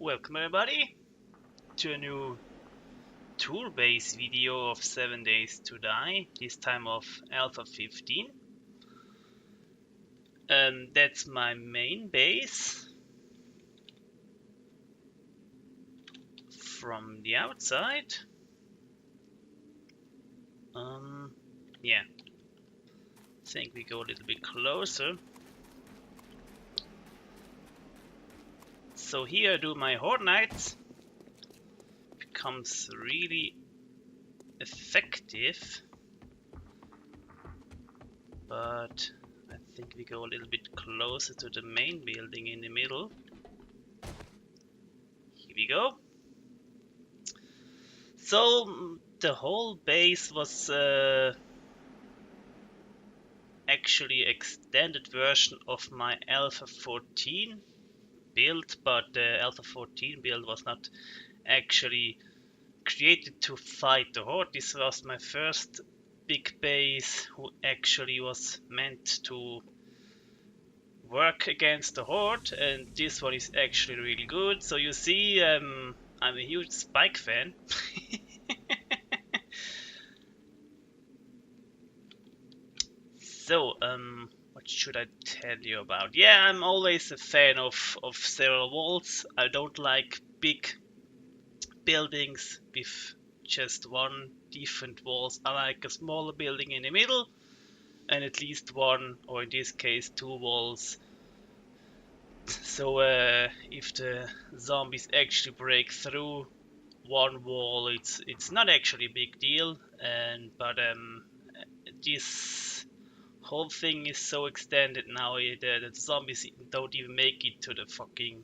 Welcome everybody to a new tour base video of 7 Days to Die, this time of Alpha 15. That's my main base. From the outside. Yeah. I think we go a little bit closer. So here I do my Horde Knights. Becomes really effective, but I think we go a little bit closer to the main building in the middle. Here we go. So the whole base was actually extended version of my Alpha 14 build, but the Alpha 14 build was not actually created to fight the Horde. This was my first big base who actually was meant to work against the Horde, and this one is actually really good. So you see, I'm a huge Spike fan. So, what should I tell you about? Yeah, I'm always a fan of several walls. I don't like big buildings with just one different walls. I like a smaller building in the middle and at least one, or in this case two walls. So if the zombies actually break through one wall, it's not actually a big deal. But this whole thing is so extended now that the zombies don't even make it to the fucking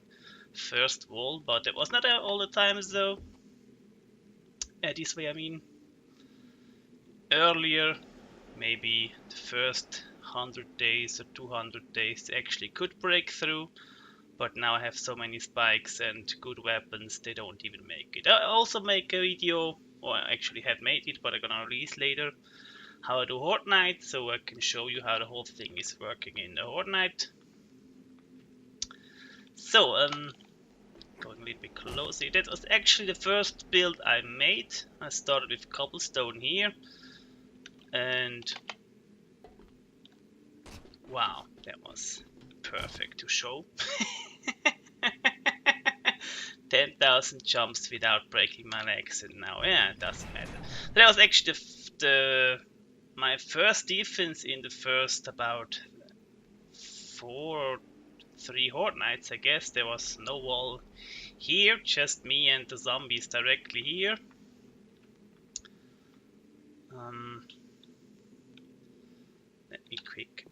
first wall. But it was not all the times though. This way I mean. Earlier, maybe the first 100 days or 200 days actually could break through, but now I have so many spikes and good weapons they don't even make it. I also make a video, or I actually had made it, but I'm gonna release later, how I do Horde Night, so I can show you how the whole thing is working in the Horde Night. So, going a little bit closer, that was actually the first build I made. I started with cobblestone here. And wow, that was perfect to show. 10,000 jumps without breaking my legs, and now, yeah, it doesn't matter. That was actually my first defense in the first about 4 or 3 Horde Nights, I guess. There was no wall here, just me and the zombies directly here. Let me quick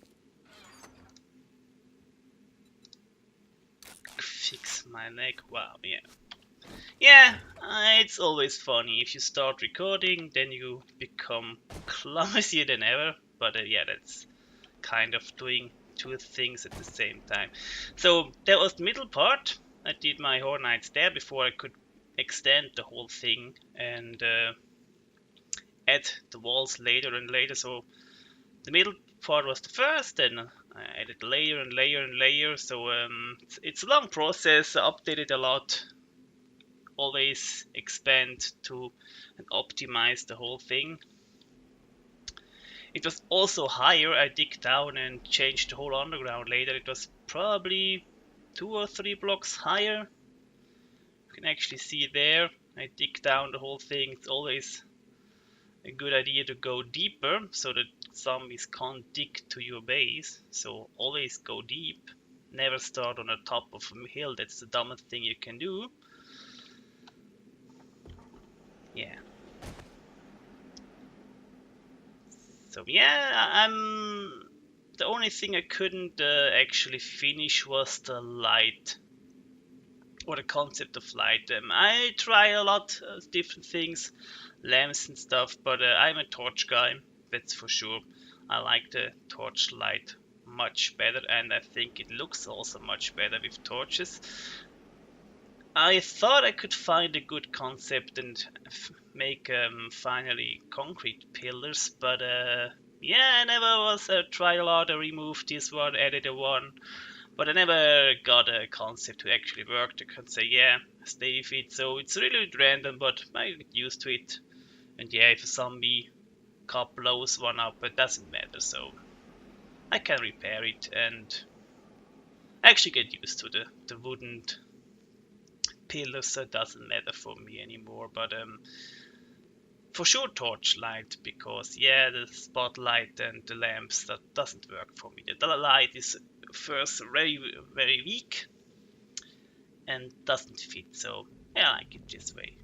fix my leg. Wow, yeah, it's always funny if you start recording, then you become clumsier than ever. But yeah, that's kind of doing two things at the same time. So that was the middle part. I did my Horde Nights there before I could extend the whole thing and add the walls later and later. So the middle part was the first, and I added layer and layer and layer. So it's a long process. I updated a lot, always expand to and optimize the whole thing. It was also higher. I dig down and changed the whole underground later. It was probably 2 or 3 blocks higher. You can actually see there. I dig down the whole thing. It's always a good idea to go deeper so that zombies can't dig to your base. So always go deep. Never start on the top of a hill. That's the dumbest thing you can do. Yeah. So yeah, the only thing I couldn't actually finish was the light, or the concept of light. I try a lot of different things, lamps and stuff, but I'm a torch guy, that's for sure. I like the torch light much better, and I think it looks also much better with torches. I thought I could find a good concept and make finally concrete pillars, but yeah, I never was tried a lot. I removed this one, added a one, But I never got a concept to actually work. I can say, yeah, stay with it. So it's really random, but I get used to it. And yeah, if a zombie cop blows one up, it doesn't matter. So I can repair it and actually get used to the wooden pillars. So it doesn't matter for me anymore. But for sure torchlight, because yeah, the spotlight and the lamps, that doesn't work for me. The light is first very weak and doesn't fit, so yeah, I like it this way.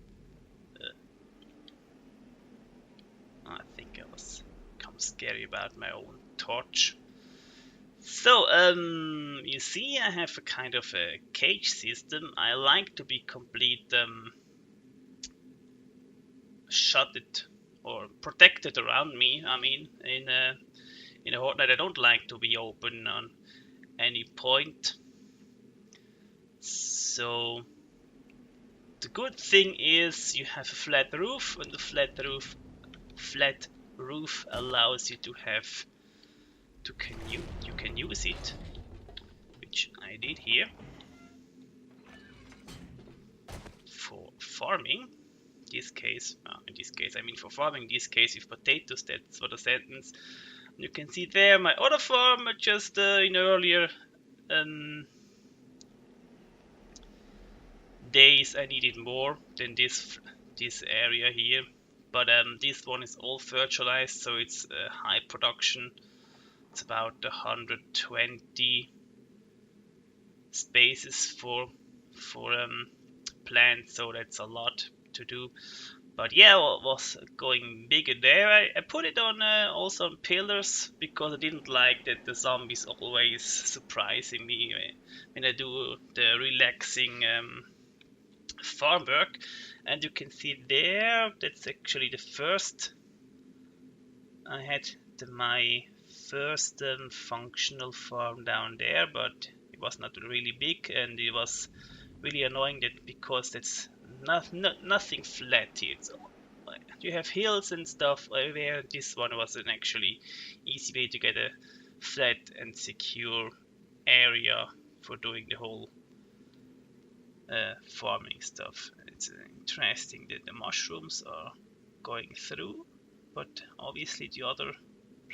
I think I was kind of scary about my own torch. So you see, I have a kind of a cage system. I like to be complete shutted or protected around me. I mean, in a Fortnite, I don't like to be open on any point. So the good thing is you have a flat roof, and the flat roof allows you to have you can use it, which I did here for farming. In this case, I mean for farming. In this case, with potatoes, that's what a sentence. You can see there my other farm, just in earlier days I needed more than this area here, but this one is all fertilized, so it's high production. It's about 120 spaces for plants, so that's a lot to do. But yeah, was going bigger there. I put it on also on pillars, because I didn't like that the zombies always surprising me when I do the relaxing farm work. And you can see there, that's actually the first I had my first functional farm down there, but it was not really big, and it was really annoying that because that's nothing flat here. It's, you have hills and stuff everywhere. This one was an actually easy way to get a flat and secure area for doing the whole farming stuff. It's interesting that the mushrooms are going through, but obviously the other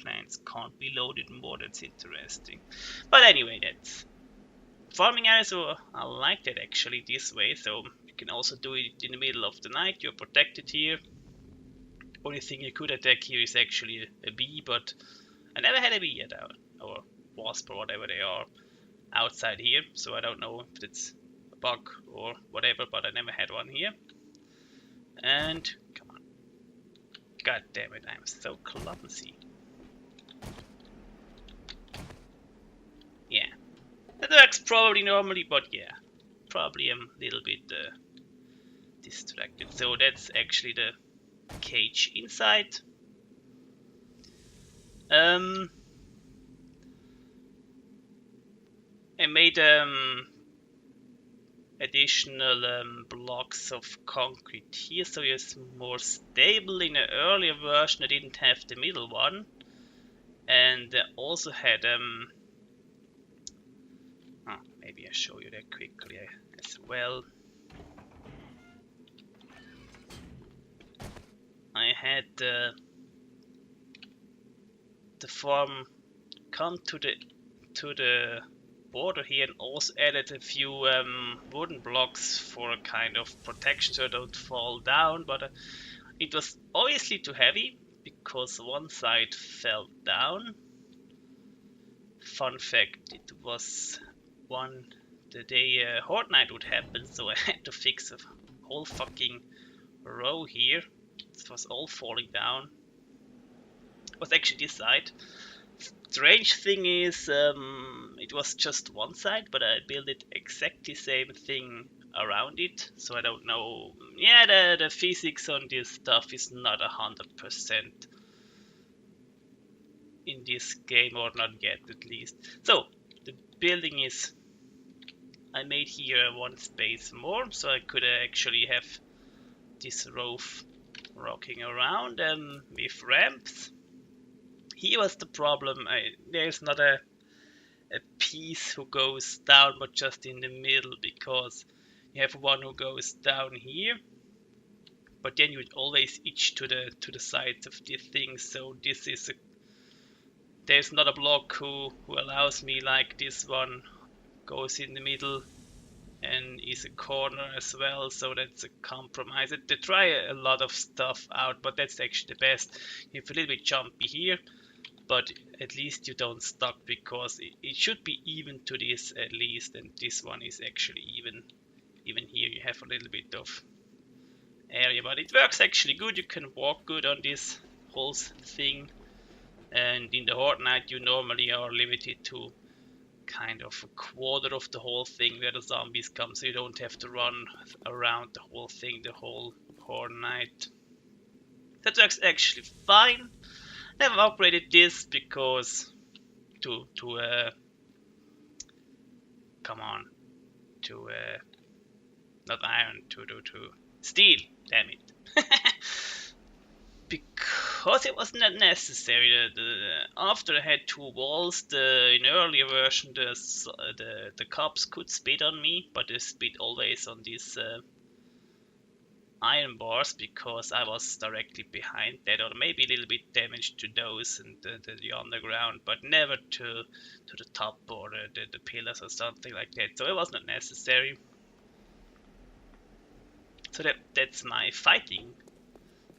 plants can't be loaded more. That's interesting. But anyway, that's farming area, so I like that actually this way. So you can also do it in the middle of the night. You're protected here. Only thing you could attack here is actually a bee, but I never had a bee yet, or wasp or whatever they are, outside here. So I don't know if it's a bug or whatever, but I never had one here. And come on, god damn it, I'm so clumsy. Yeah, that works probably normally, but yeah, probably I'm a little bit distracted. So that's actually the cage inside. I made additional blocks of concrete here, so it's more stable. In an earlier version I didn't have the middle one, and also had maybe I show you that quickly as well. I had the farm come to the border here, and also added a few wooden blocks for a kind of protection so I don't fall down, but it was obviously too heavy because one side fell down. Fun fact, it was the day Horde Night would happen, so I had to fix a whole fucking row here. It was all falling down. It was actually this side. Strange thing is, it was just one side, but I built it exactly same thing around it, so I don't know. Yeah, the physics on this stuff is not 100% in this game, or not yet at least. So the building is, I made here one space more, so I could actually have this roof rocking around with ramps. Here was the problem. There's not a a piece who goes down, but just in the middle, because you have one who goes down here, but then you would always itch to the sides of the thing. So this is there's not a block who allows me, like this one goes in the middle and is a corner as well, so that's a compromise. They try a lot of stuff out, but that's actually the best. You have a little bit jumpy here, but at least you don't stuck, because it should be even to this at least, and this one is actually even here you have a little bit of area, but it works actually good. You can walk good on this whole thing, and in the Horde Night you normally are limited to kind of a quarter of the whole thing where the zombies come, so you don't have to run around the whole thing the whole Horde Night. That works actually fine. Never upgraded this because come on, to not iron, to steel, damn it. Because it was not necessary. After I had 2 walls, in earlier version the cops could spit on me, but they spit always on these iron bars, because I was directly behind that, or maybe a little bit damage to those and the underground, but never to the top or the pillars or something like that. So it was not necessary. So that's my fighting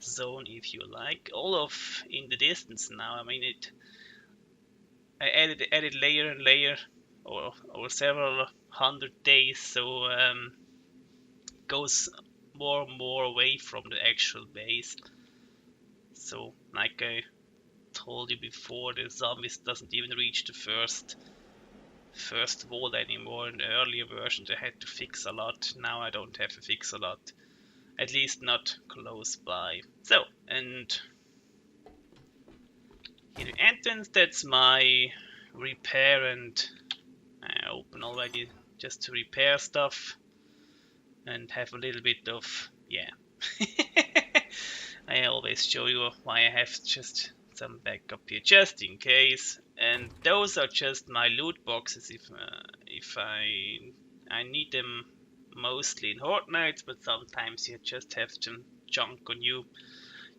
zone, if you like. All of in the distance now. I mean, I added layer and layer over several hundred days, so goes more and more away from the actual base. So like I told you before, the zombies doesn't even reach the first wall anymore. In the earlier versions I had to fix a lot. Now I don't have to fix a lot, at least not close by. So, and here the entrance, that's my repair, and I open already just to repair stuff and have a little bit of, yeah. I always show you why I have just some backup here, just in case. And those are just my loot boxes if I need them mostly in Horde Nights, but sometimes you just have some junk on you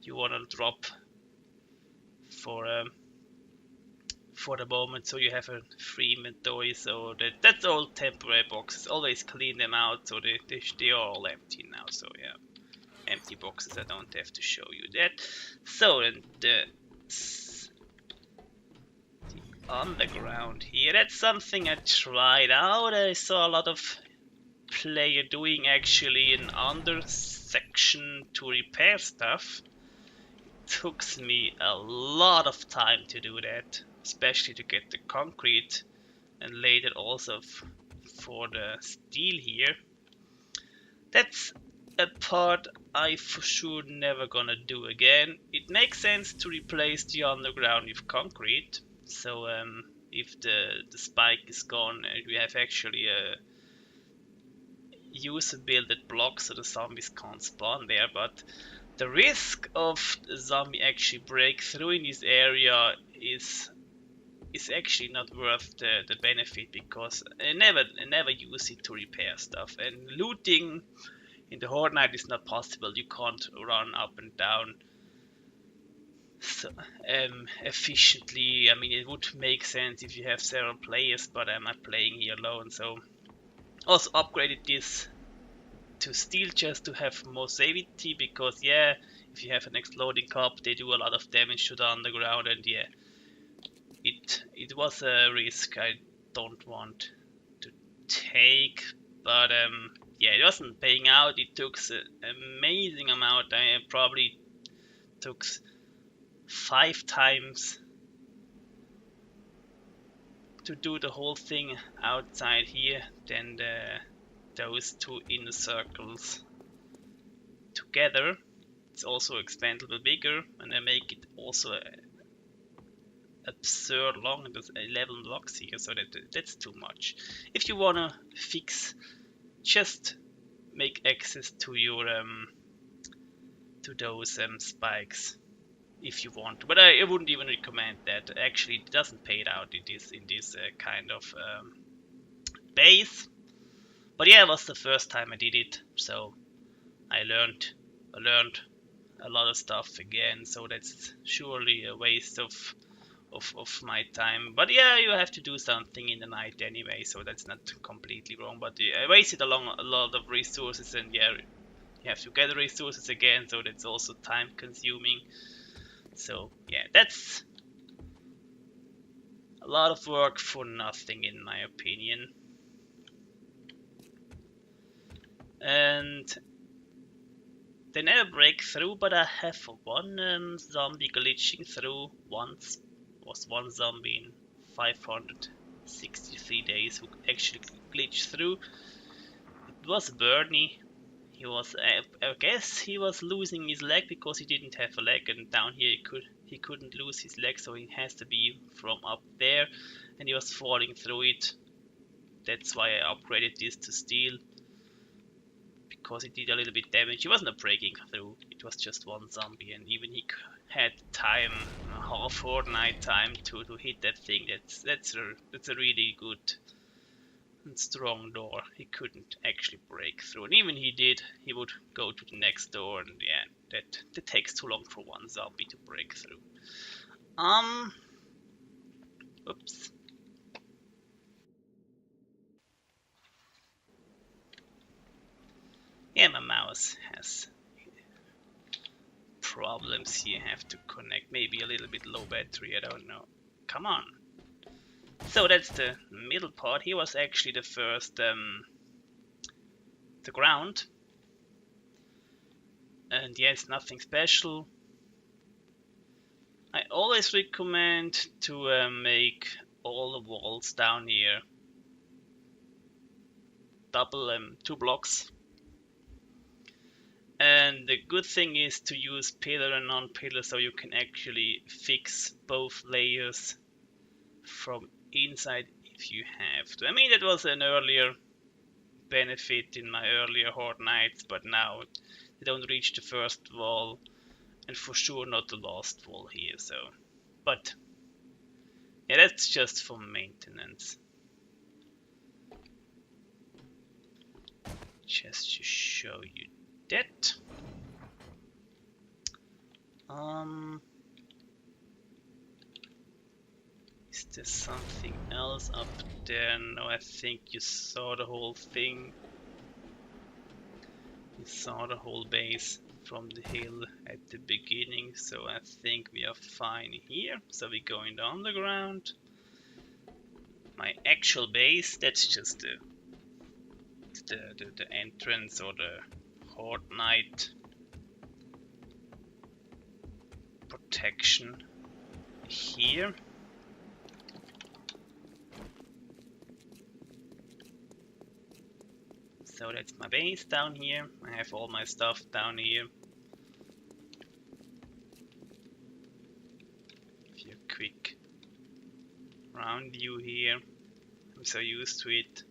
wanna drop for the moment, so you have a free inventory. So that's all temporary boxes. Always clean them out, so they are all empty now. So yeah, empty boxes. I don't have to show you that. So and the underground here, that's something I tried out. I saw a lot of player doing actually an under section to repair stuff. It took me a lot of time to do that, especially to get the concrete, and later also for the steel here. That's a part I for sure never gonna do again. It makes sense to replace the underground with concrete, so if the spike is gone, we have actually a user builded block so the zombies can't spawn there, but the risk of the zombie actually break through in this area is actually not worth the benefit, because I never use it to repair stuff, and looting in the Horde Night is not possible. You can't run up and down so, efficiently. I mean, it would make sense if you have several players, but I'm playing here alone. So also upgraded this to steel just to have more safety, because yeah, if you have an exploding cop, they do a lot of damage to the underground, and yeah, it was a risk I don't want to take, but yeah, it wasn't paying out. It took an amazing amount. I probably took 5 times to do the whole thing outside here than those 2 inner circles together. It's also expandable bigger, and I make it also absurd long. There's 11 blocks here, so that's too much. If you wanna fix, just make access to your to those spikes if you want to. But I wouldn't even recommend that. Actually, it doesn't pay it out in this kind of base. But yeah, it was the first time I did it, so I learned a lot of stuff again. So that's surely a waste of my time. But yeah, you have to do something in the night anyway, so that's not completely wrong. But yeah, I wasted a lot of resources, and yeah, you have to gather resources again, so that's also time consuming. So yeah, that's a lot of work for nothing in my opinion. And they never break through, but I have one zombie glitching through once. Was one zombie in 563 days who actually glitched through. It was Bernie. He was, I guess, he was losing his leg because he didn't have a leg, and down here he couldn't lose his leg, so he has to be from up there, and he was falling through it. That's why I upgraded this to steel, because it did a little bit damage. He wasn't breaking through, it was just one zombie, and even he had time, half or night time to hit that thing. That's a really good and strong door. He couldn't actually break through, and even he did, he would go to the next door, and yeah, that takes too long for one zombie to break through. Oops. Yeah, my mouse has problems here. Have to connect. Maybe a little bit low battery, I don't know. Come on. So that's the middle part. Here was actually the first, the ground. And yeah, it's nothing special. I always recommend to make all the walls down here double 2 blocks. And the good thing is to use pillar and non-pillar, so you can actually fix both layers from inside if you have to. I mean, that was an earlier benefit in my earlier Horde Nights, but now they don't reach the first wall, and for sure not the last wall here. So, but yeah, that's just for maintenance. Just to show you that. Is there something else up there? No, I think you saw the whole thing. You saw the whole base from the hill at the beginning, so I think we are fine here. So we're going down the ground. My actual base, that's just the entrance or the Horde Night protection here. So that's my base down here. I have all my stuff down here. Give you a quick round view here. I'm so used to it.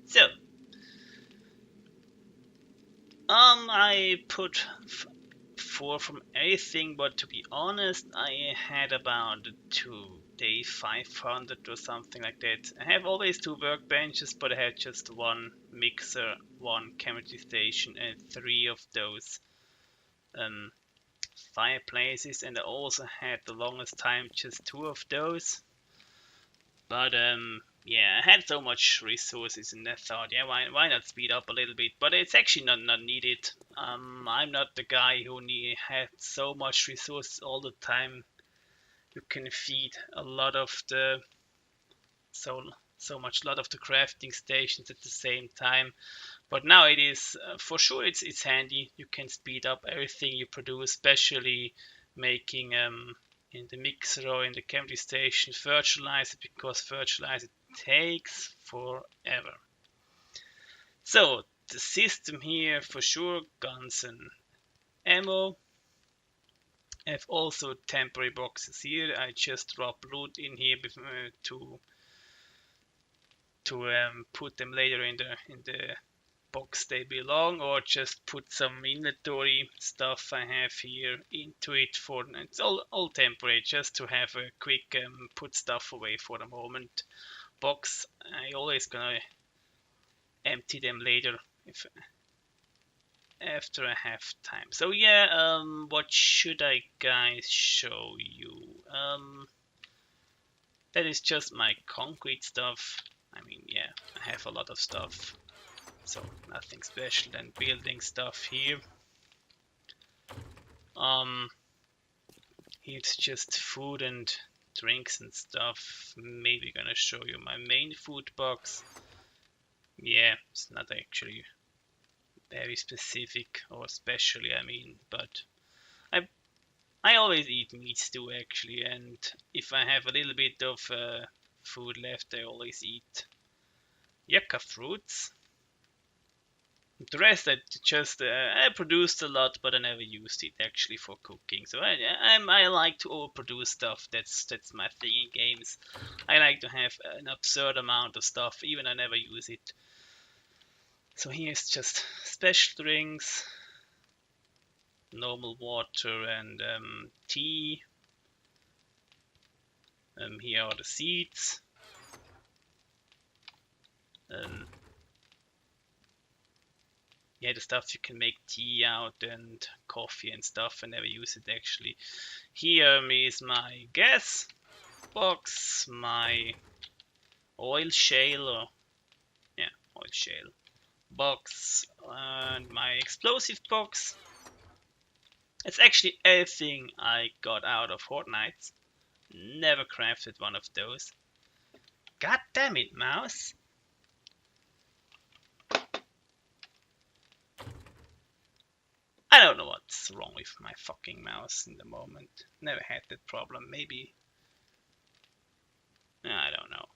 So, I put 4 from everything, but to be honest, I had about day 500 or something like that. I have always 2 workbenches, but I had just 1 mixer, 1 chemistry station, and 3 of those fireplaces, and I also had the longest time just 2 of those. But yeah, I had so much resources, and I thought, yeah, why not speed up a little bit? But it's actually not needed. I'm not the guy who had so much resources all the time. You can feed a lot of the lot of the crafting stations at the same time. But now it is for sure it's handy. You can speed up everything you produce, especially making in the mixer or in the chemistry station fertilizer, because fertilizer takes forever. So the system here for sure, guns and ammo. I have also temporary boxes here. I just drop loot in here to put them later in the box they belong, or just put some inventory stuff I have here into it. For it's all temporary, just to have a quick put stuff away for the moment. Box, I always gonna empty them later if after I have time. So yeah, what should I guys show you? That is just my concrete stuff. I mean, yeah, I have a lot of stuff, so nothing special than building stuff here. Here's just food and drinks and stuff. Maybe gonna show you my main food box. Yeah, it's not actually very specific or especially, I mean, but I always eat meats too actually, and if I have a little bit of food left, I always eat yucca fruits. The rest I just I produced a lot, but I never used it actually for cooking. So I like to overproduce stuff. That's my thing in games. I like to have an absurd amount of stuff, even I never use it. So here's just special drinks, normal water, and tea. Here are the seeds. Yeah, the stuff you can make tea out and coffee and stuff. I never use it actually. Here is my gas box, my oil shale, or yeah, oil shale box, and my explosive box. It's actually everything I got out of Horde Nights. Never crafted one of those. God damn it, mouse! I don't know what's wrong with my fucking mouse in the moment. Never had that problem. Maybe. I don't know.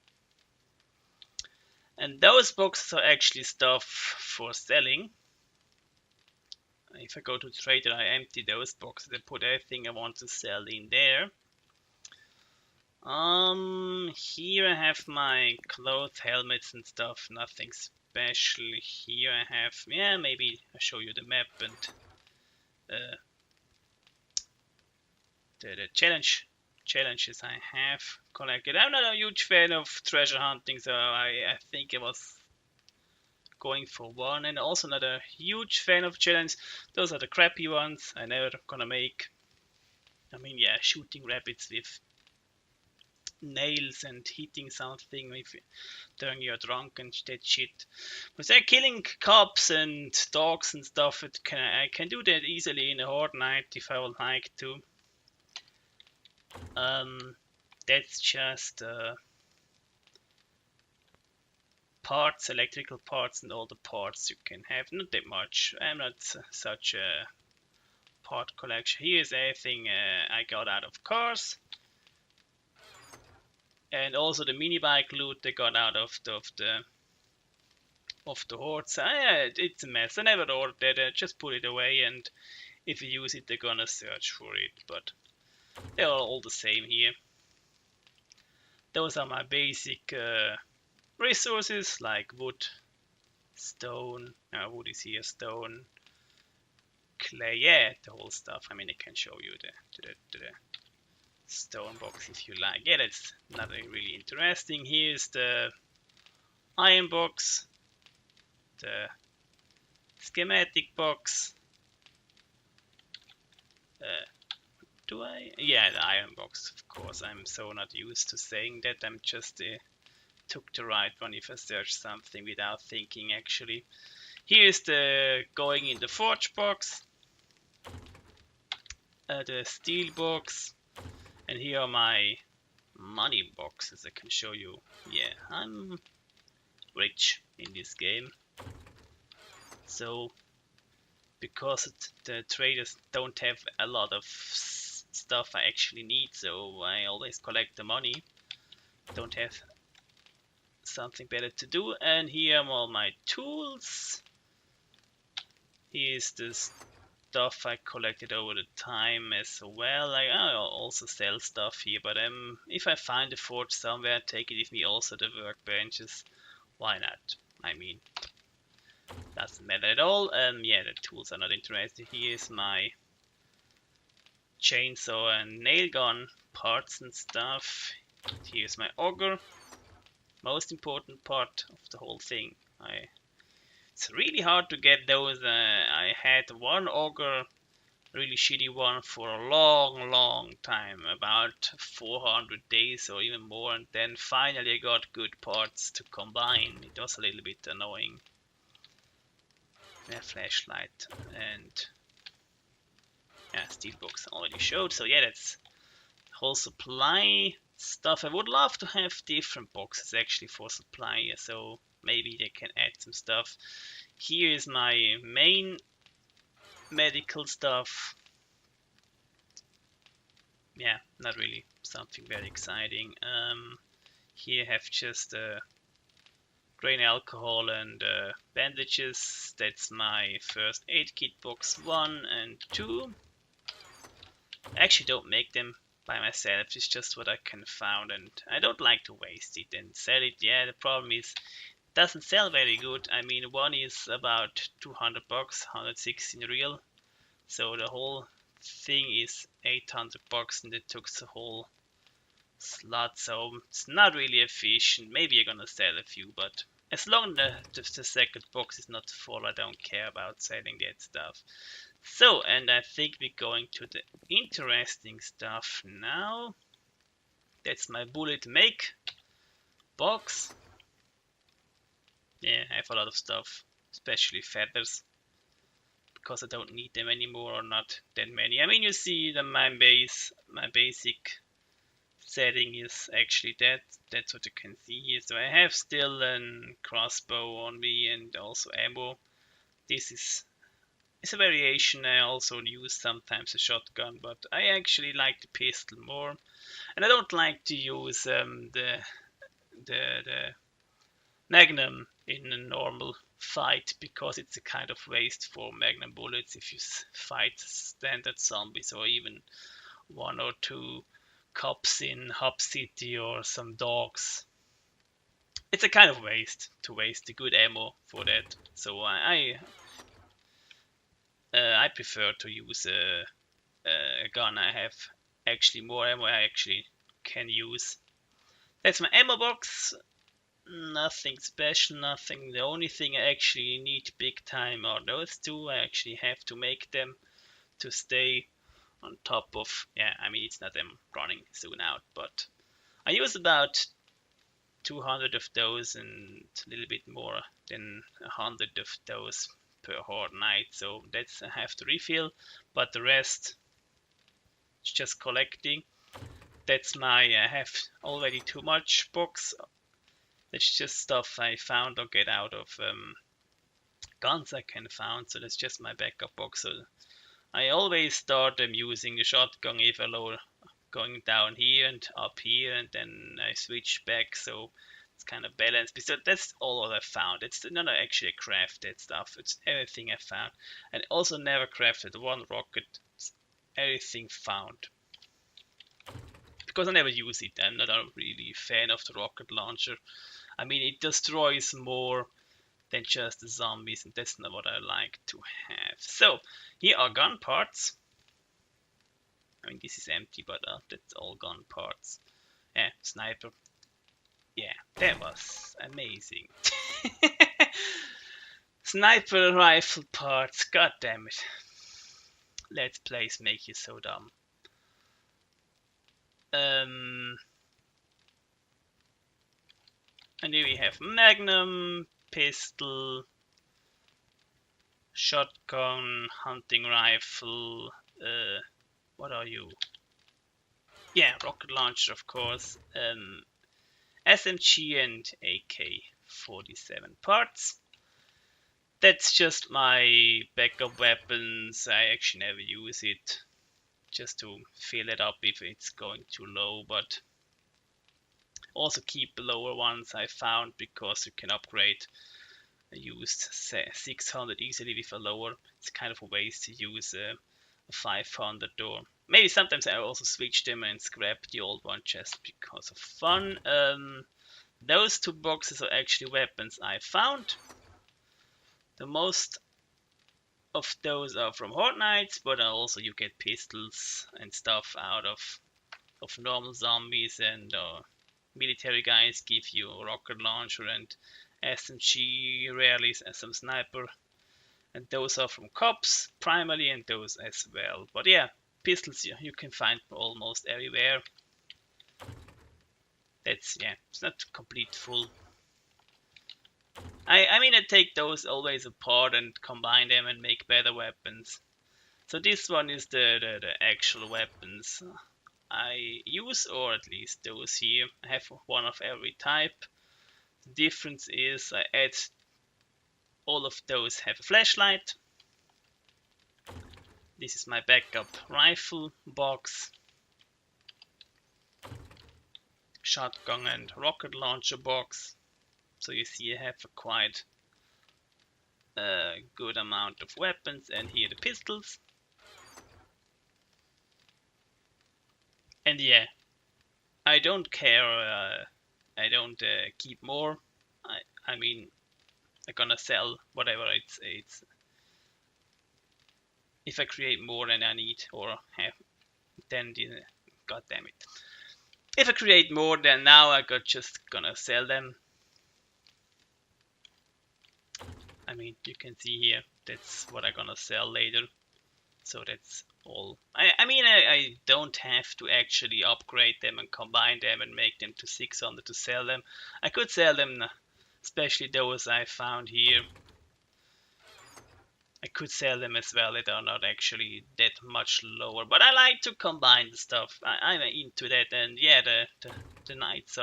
And those boxes are actually stuff for selling. If I go to Trader, I empty those boxes and put everything I want to sell in there. Here I have my clothes, helmets and stuff. Nothing special. Here I have, yeah, maybe I'll show you the map and the challenges I have collected. I'm not a huge fan of treasure hunting, so I think I was going for one, and also not a huge fan of challenges. Those are the crappy ones I never gonna make. I mean, yeah, shooting rabbits with nails and hitting something if during you're drunk and that shit. But killing cops and dogs and stuff, I can do that easily in a Horde Night if I would like to. That's just parts, electrical parts, and all the parts you can have. Not that much. I'm not such a part collection. Here's everything I got out of cars, and also the mini bike loot they got out of the hordes. It's a mess. I never ordered that. Just put it away, and if you use it, they're gonna search for it. But they are all the same here. Those are my basic resources like wood, stone. Wood is here, stone, clay. Yeah, the whole stuff. I mean, I can show you the stone box if you like. Yeah, that's nothing really interesting. Here's the iron box, the schematic box. Do I? Yeah, the iron box, of course. I'm so not used to saying that. I'm just took the right one if I search something without thinking actually. Here's the going in the forge box, the steel box, and here are my money boxes I can show you. Yeah, I'm rich in this game. So, because the traders don't have a lot of stuff I actually need, so I always collect the money. Don't have something better to do. And here are all my tools. Here's the stuff I collected over the time as well. Like, I'll also sell stuff here, but if I find a forge somewhere, take it with me. Also the workbenches. Why not? I mean, Doesn't matter at all. Yeah, the tools are not interesting. Here's my chainsaw and nail gun parts and stuff. Here's my auger. Most important part of the whole thing. It's really hard to get those. I had one auger, really shitty one, for a long time, about 400 days or even more, and then finally I got good parts to combine. It was a little bit annoying. Yeah, flashlight and yeah, steel box already showed. So yeah, that's the whole supply stuff. I would love to have different boxes actually for supply, so maybe they can add some stuff. Here is my main medical stuff. Yeah, not really something very exciting. Here I have just grain alcohol and bandages. That's my first aid kit box 1 and 2. I actually don't make them by myself, it's just what I can find, and I don't like to waste it and sell it. Yeah, the problem is it doesn't sell very good. I mean, one is about 200 bucks, 160 in real, so the whole thing is 800 bucks, and it took the whole slot, so it's not really efficient. Maybe you're gonna sell a few, but as long as the second box is not full, I don't care about selling that stuff. So, and I think we're going to the interesting stuff now. That's my bullet make box. Yeah, I have a lot of stuff, especially feathers, because I don't need them anymore, or not that many. I mean, you see that my basic setting is actually that's what you can see here. So I have still a crossbow on me and also ammo. This is it's a variation. I also use sometimes a shotgun, but I actually like the pistol more, and I don't like to use the Magnum in a normal fight, because it's a kind of waste for Magnum bullets if you fight standard zombies or even one or two cops in Hub City or some dogs. It's a kind of waste to waste the good ammo for that. So I prefer to use a gun. I have actually more ammo I actually can use. That's my ammo box. Nothing special, nothing. The only thing I actually need big time are those two. I actually have to make them to stay on top of. Yeah, I mean, it's not them running soon out, but I use about 200 of those and a little bit more than 100 of those per horde night. So that's I have to refill, but the rest is just collecting. That's my I have already too much box. That's just stuff I found or get out of guns I can found. So that's just my backup box. So I always start using the shotgun if I lower going down here and up here, and then I switch back. So it's kind of balanced. So that's all what I found. It's not actually crafted stuff. It's everything I found, and also never crafted one rocket. It's everything found, because I never use it. I'm not a really fan of the rocket launcher. I mean, it destroys more than just the zombies, and that's not what I like to have. So here are gun parts. I mean, this is empty, but that's all gun parts. Yeah, sniper. Yeah, that was amazing. Sniper rifle parts. God damn it. Let's Plays make you so dumb. And here we have Magnum, pistol, shotgun, hunting rifle. What are you? Yeah, rocket launcher, of course. SMG and AK-47 parts. That's just my backup weapons. I actually never use it, just to fill it up if it's going too low, but also keep the lower ones I found, because you can upgrade. I used 600 easily with a lower. It's kind of a waste to use a 500, or maybe sometimes I also switch them and scrap the old one just because of fun. Those two boxes are actually weapons I found. The most of those are from Horde Knights, but also you get pistols and stuff out of normal zombies, and military guys give you a rocket launcher and SMG, rarely some sniper, and those are from cops primarily, and those as well. But yeah, pistols you can find almost everywhere. That's, yeah, it's not complete full. I mean, I take those always apart and combine them and make better weapons. So this one is the actual weapons I use, or at least those here. I have one of every type. The difference is I add all of those have a flashlight. This is my backup rifle box, shotgun and rocket launcher box. So you see I have a quite good amount of weapons, and here the pistols. And yeah, I don't care, I don't keep more. I mean, I'm gonna sell whatever it's if I create more than I need or have, then god damn it. If I create more than now, I got just gonna sell them. I mean, you can see here, that's what I'm gonna sell later. So that's all. I mean, I don't have to actually upgrade them and combine them and make them to 600 to sell them. I could sell them, especially those I found here. I could sell them as well. They are not actually that much lower, but I like to combine the stuff. I'm into that, and yeah, the nights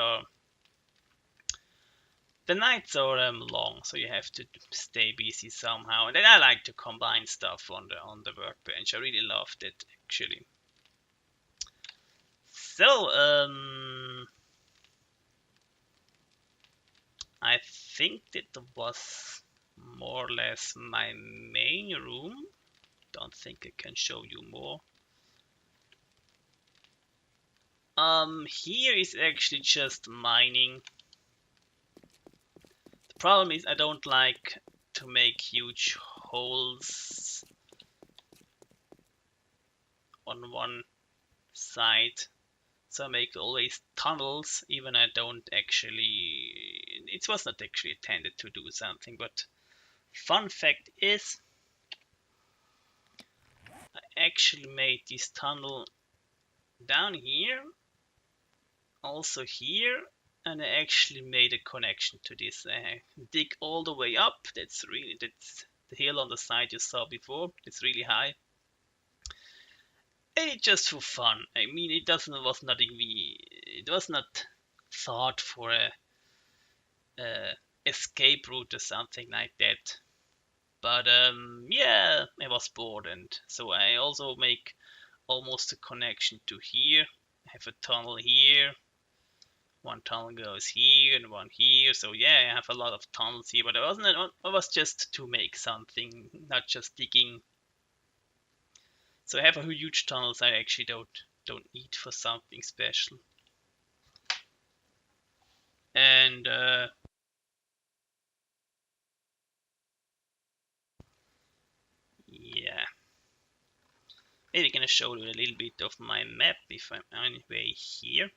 are long, so you have to stay busy somehow. And then I like to combine stuff on the workbench. I really love that, actually. So I think that was more or less my main room. Don't think I can show you more. Here is actually just mining. The problem is I don't like to make huge holes on one side, so I make always tunnels, even I don't actually, it was not actually intended to do something. But fun fact is, I actually made this tunnel down here, also here, and I actually made a connection to this. I dig all the way up. That's the hill on the side you saw before. It's really high. And it's just for fun. I mean, it was not thought for a escape route or something like that. But yeah, I was bored, and so I also make almost a connection to here. I have a tunnel here. One tunnel goes here and one here. So yeah, I have a lot of tunnels here, but it was just to make something, not just digging. So I have a huge tunnels I actually don't need for something special. And yeah, maybe gonna show you a little bit of my map if I'm anyway here.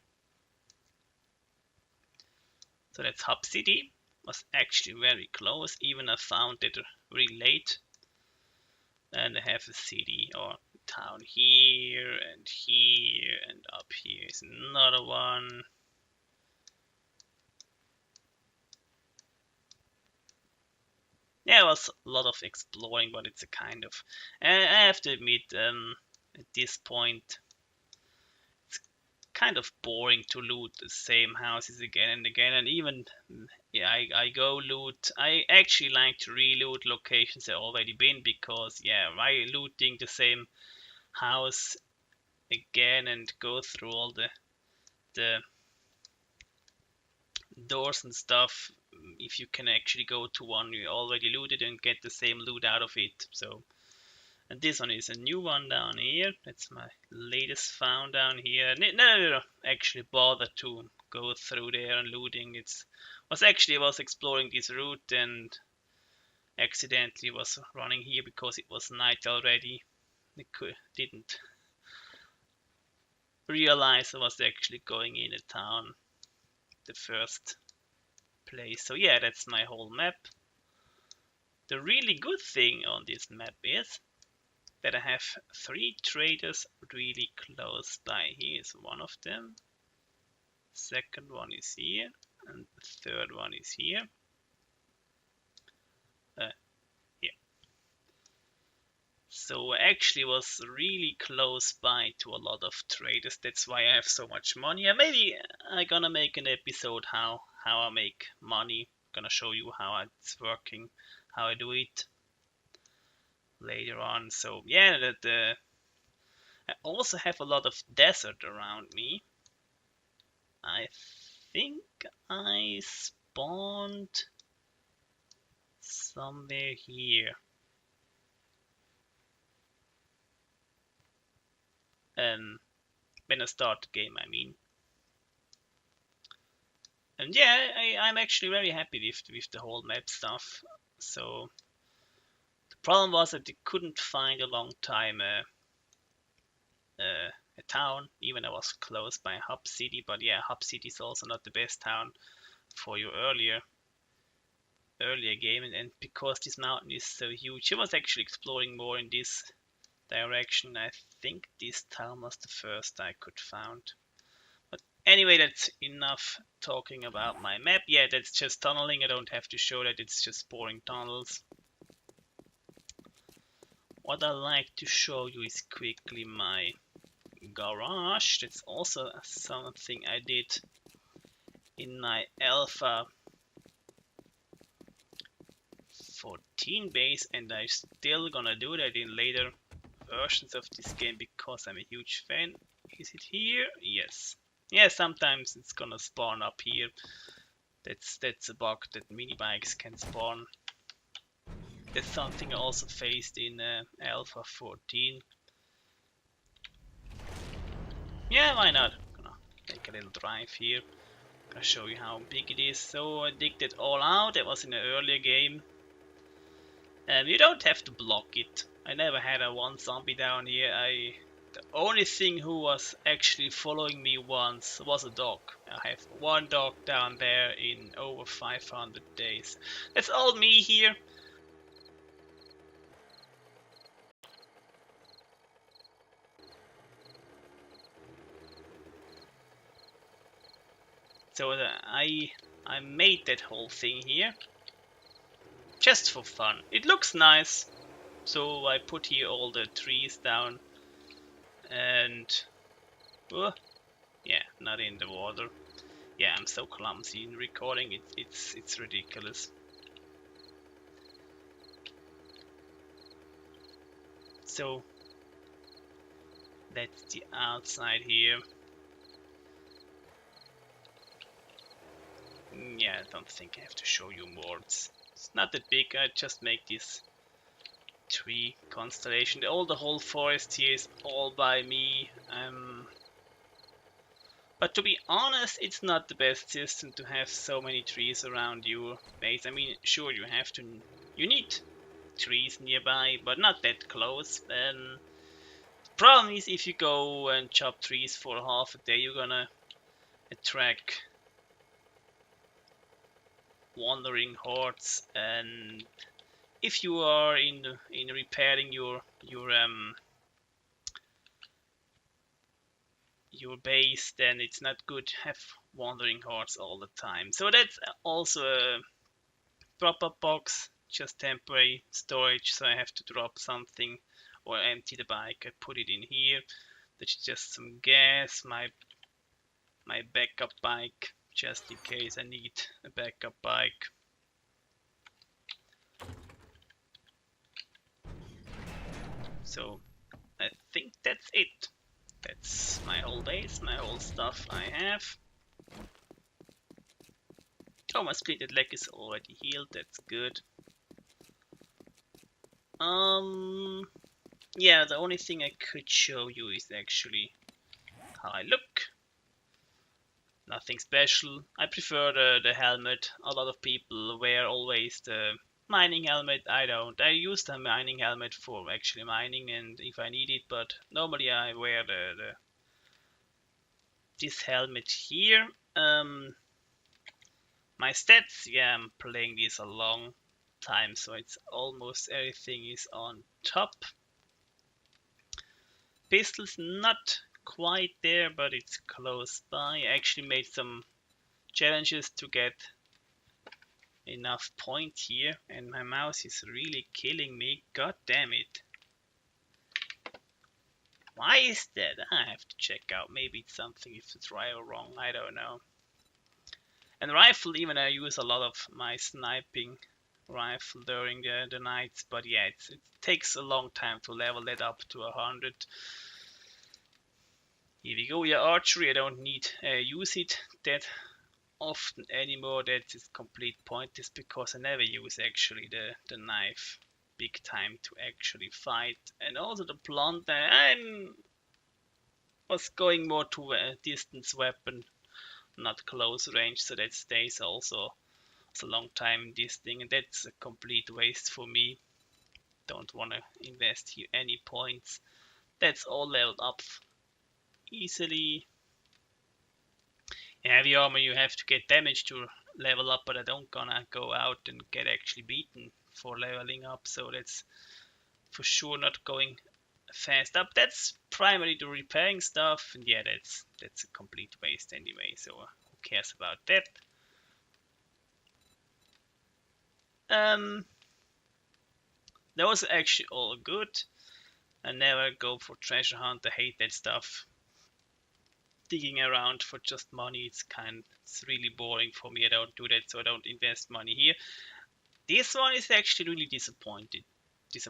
So that's Hub City. Was actually very close, even I found it really late. And I have a city or town here, and up here is another one. Yeah, it was a lot of exploring, but it's a kind of, I have to admit, at this point, it's kind of boring to loot the same houses again and again. And even, yeah, I go loot. I actually like to reloot locations I've already been, because yeah, why looting the same house again and go through all the doors and stuff, if you can actually go to one you already looted and get the same loot out of it. So, and this one is a new one down here. That's my latest found down here. Never actually bothered to go through there and looting. I was exploring this route, and accidentally was running here because it was night already. I didn't realize I was actually going in a town, the first place. So yeah, that's my whole map. The really good thing on this map is that I have 3 traders really close by. Here's one of them. Second one is here, and the third one is here. Here. So I actually was really close by to a lot of traders. That's why I have so much money. And maybe I'm gonna make an episode how I make money. Gonna show you how it's working, how I do it later on. So yeah, I also have a lot of desert around me. I think I spawned somewhere here. When I start the game, I mean. And yeah, I'm actually very happy with the whole map stuff. So the problem was that I couldn't find a long time a town, even I was close by Hub City. But yeah, Hub City is also not the best town for your earlier game, and because this mountain is so huge, I was actually exploring more in this direction. I think this town was the first I could found. But anyway, that's enough talking about my map. Yeah, that's just tunneling. I don't have to show that, it's just boring tunnels. What I like to show you is quickly my garage. That's also something I did in my Alpha 14 base, and I'm still gonna do that in later versions of this game because I'm a huge fan. Is it here? Yes. Yeah, sometimes it's gonna spawn up here. That's a bug that mini bikes can spawn. That's something I also faced in Alpha 14. Yeah, why not? Gonna take a little drive here. Gonna show you how big it is. So I digged it all out. It was in an earlier game. You don't have to block it. I never had a one zombie down here. The only thing who was actually following me once was a dog. I have one dog down there in over 500 days. That's all me here. So I made that whole thing here just for fun. It looks nice, so I put here all the trees down, and yeah, not in the water. Yeah, I'm so clumsy in recording. It's ridiculous. So that's the outside here. Yeah, I don't think I have to show you more. It's not that big. I just make this tree constellation. The whole forest here is all by me. But to be honest, it's not the best system to have so many trees around your base. I mean, sure, you need trees nearby, but not that close. The problem is if you go and chop trees for half a day, you're gonna attract wandering hordes, and if you are in repairing your base, then it's not good to have wandering hordes all the time. So that's also a drop-up box, just temporary storage, so I have to drop something or empty the bike. I put it in here. That's just some gas, my backup bike, just in case I need a backup bike. So I think that's it. That's my whole base, my whole stuff I have. Oh, my splitted leg is already healed, that's good. Yeah, the only thing I could show you is actually how I look. Nothing special. I prefer the helmet. A lot of people wear always the mining helmet, I don't. I use the mining helmet for actually mining and if I need it, but normally I wear this helmet here. My stats, yeah, I'm playing this a long time, so it's almost everything is on top. Pistol's not quite there, but it's close by. I actually made some challenges to get enough points here, and my mouse is really killing me. God damn it. Why is that? I have to check out. Maybe it's something if it's right or wrong. I don't know. And rifle, even I use a lot of my sniping rifle during the nights, but yeah, it takes a long time to level it up to 100. Here we go. Yeah, archery, I don't need use it that often anymore. That is complete pointless because I never use actually the knife big time to actually fight. And also the blunt, I was going more to a distance weapon, not close range, so that stays also. It's a long time this thing, and that's a complete waste for me. Don't want to invest here any points. That's all leveled up easily. In heavy armor you have to get damage to level up, but I don't gonna go out and get actually beaten for leveling up, so that's for sure not going fast up. That's primarily the repairing stuff, and yeah, that's a complete waste anyway, so who cares about that. That was actually all good. I never go for treasure hunt. I hate that stuff. Digging around for just money, it's really boring for me. I don't do that, so I don't invest money here. This one is actually really disappointing. It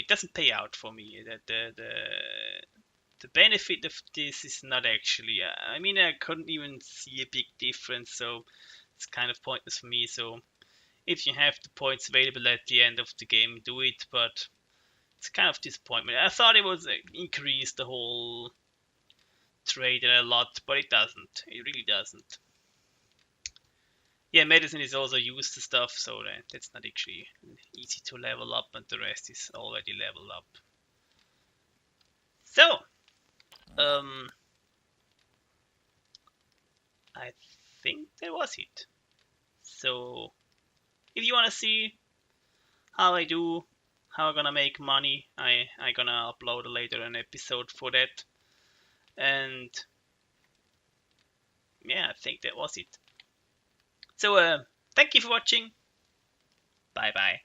doesn't pay out for me. The benefit of this is not actually. I mean, I couldn't even see a big difference, so it's kind of pointless for me. So if you have the points available at the end of the game, do it. But it's kind of disappointment. I thought it would increase the whole trade a lot, but it doesn't. It really doesn't. Yeah, medicine is also used to stuff, so that's not actually easy to level up, and the rest is already leveled up. So, I think that was it. So, if you want to see how I do, how I'm gonna make money, I gonna upload later an episode for that. And yeah, I think that was it. So, thank you for watching. Bye bye.